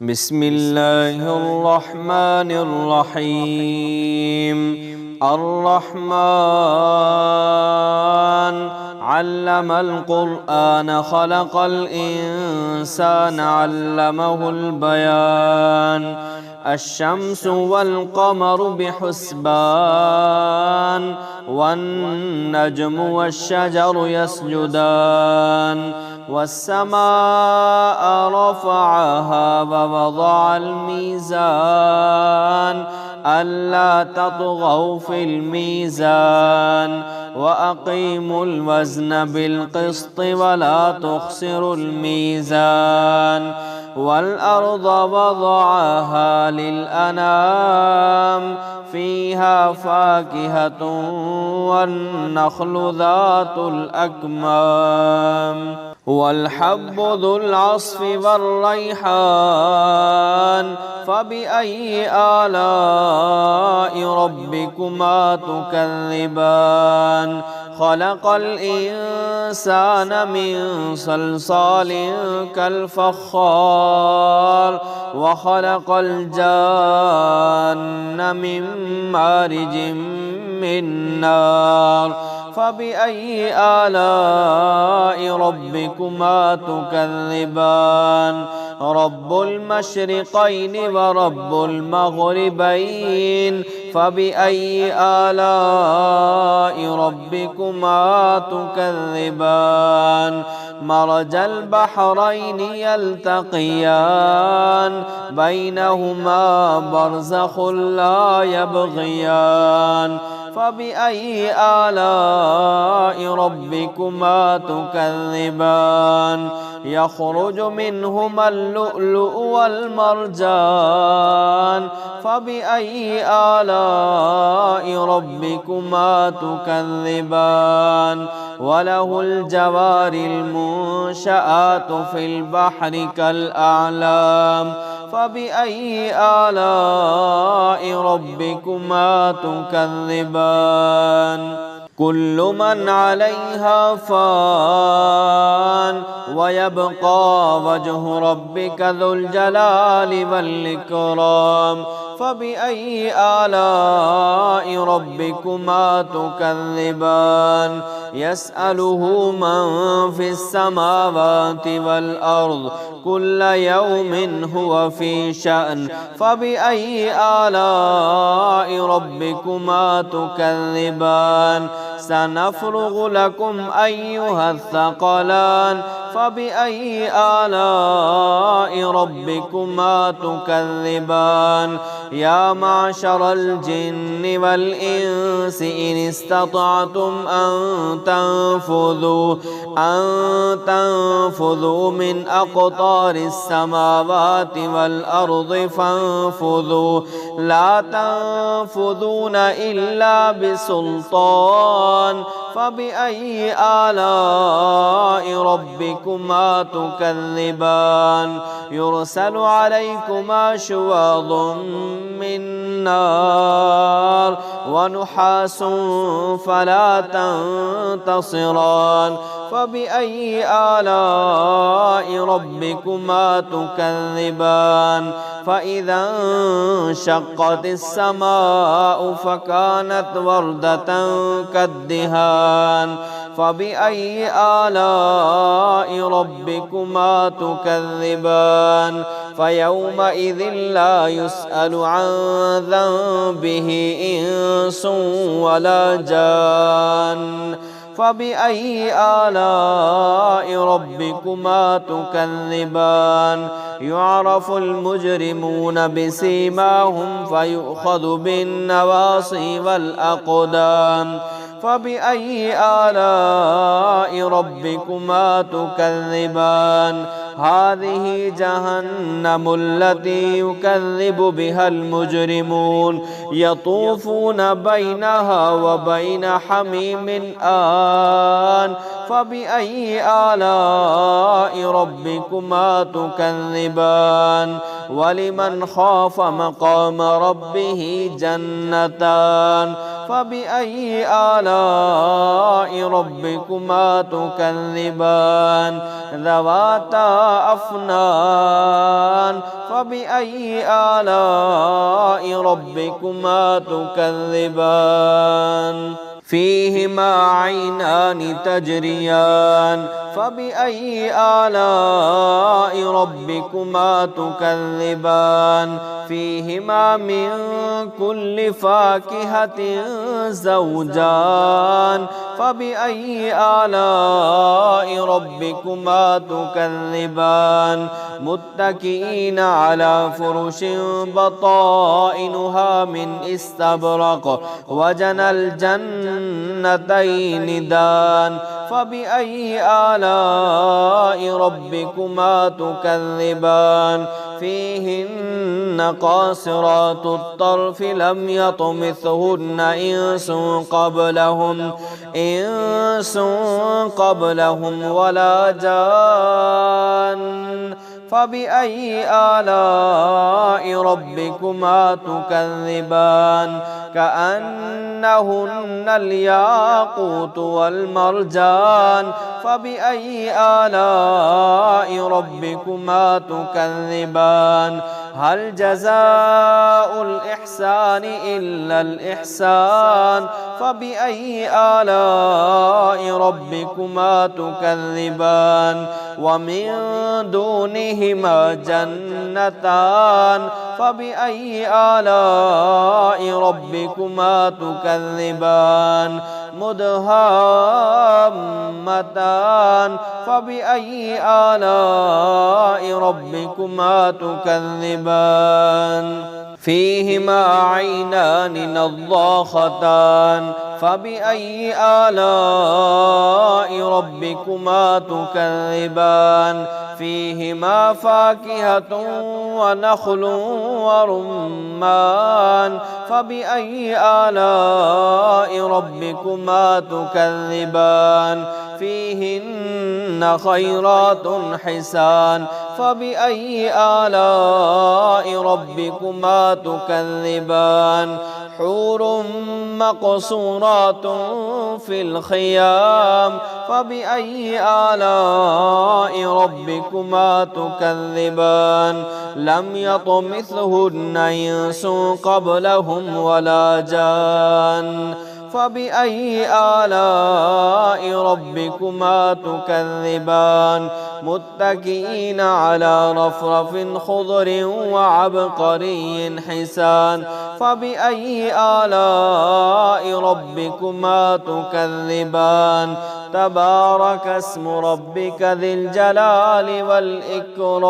بسم الله الرحمن الرحيم. الرحمن علم القرآن خلق الإنسان علمه البيان. الشمس والقمر بحسبان والنجم والشجر يسجدان والسماء رفعها ووضع الميزان ألا تطغوا في الميزان وأقيموا الوزن بالقسط ولا تخسروا الميزان والأرض وضعها للأنام فيها فاكهة والنخل ذات الأكمام والحب ذو العصف والريحان فبأي آلاء ربكما تكذبان خلق الإنسان من صلصال كالفخار وخلق الجان من مارج من نار فبأي آلاء ربكما تكذبان رب المشرقين ورب المغربين فبأي آلاء ربكما تكذبان مرج البحرين يلتقيان بينهما برزخ لا يبغيان فبأي آلاء ربكما تكذبان يخرج منهما اللؤلؤ والمرجان فبأي آلاء ربكما تكذبان وله الجوار المنشآت في البحر كالأعلام فبأي آلاء ربكما تكذبان كل من عليها فان ويبقى وجه ربك ذو الجلال والإكرام فبأي آلاء ربكما تكذبان يسأله من في السماوات والأرض كل يوم هو في شأن فبأي آلاء ربكما تكذبان سنفرغ لكم أيها الثقلان فبأي آلاء ربكما تكذبان يا معشر الجن والإنس إن استطعتم أن تنفذوا من أقطار السماوات والأرض فانفذوا لا تنفذون إلا بسلطان فبأي آلاء ربكما تكذبان يرسل عليكما شواظ من نار ونحاس فلا تنتصران فبأي آلاء ربكما تكذبان فإذا انشقت السماء فكانت وردة كالدهان فبأي آلاء ربكما تكذبان فيومئذ لا يسأل عن ذنبه إنس ولا جان فبأي آلاء ربكما تكذبان يعرف المجرمون بسيماهم فيؤخذ بالنواصي والأقدام فبأي آلاء ربكما تكذبان هذه جهنم التي يكذب بها المجرمون يطوفون بينها وبين حميم آن فبأي آلاء ربكما تكذبان ولمن خاف مقام ربه جنتان فبأي آلاء ربكما تكذبان ذواتا أفنان فبأي آلاء ربكما تكذبان فيهما عينان تجريان فبأي آلاء ربكما تكذبان فيهما من كل فاكهة زوجان فبأي آلاء ربكما تكذبان متكئين على فرش بطائنها من استبرق وجنى الجنتين دان فبأي آلاء ربكما تكذبان فيهن قاصرات الطرف لم يطمثهن إنس قبلهم ولا جان فبأي آلاء ربكما تكذبان كأنهن الياقوت والمرجان فبأي آلاء ربكما تكذبان هل جزاء الإحسان إلا الإحسان فبأي آلاء ربكما تكذبان ومن دونهما جنتان فبأي آلاء ربكما تكذبان مدهامتان فبأي آلاء ربكما تكذبان فيهما عينان نضاختان فبأي آلاء ربكما تكذبان فيهما فاكهة ونخل ورمان فبأي آلاء ربكما تكذبان فيهن خيرات حسان فبأي آلاء ربكما تكذبان حور مقصورات في الخيام فبأي آلاء ربكما تكذبان لم يطمثهن إنس قبلهم ولا جان فبأي آلاء ربكما تكذبان متكئين على رفرف خضر وعبقري حسان فبأي آلاء ربكما تكذبان تبارك اسم ربك ذي الجلال والإكرام.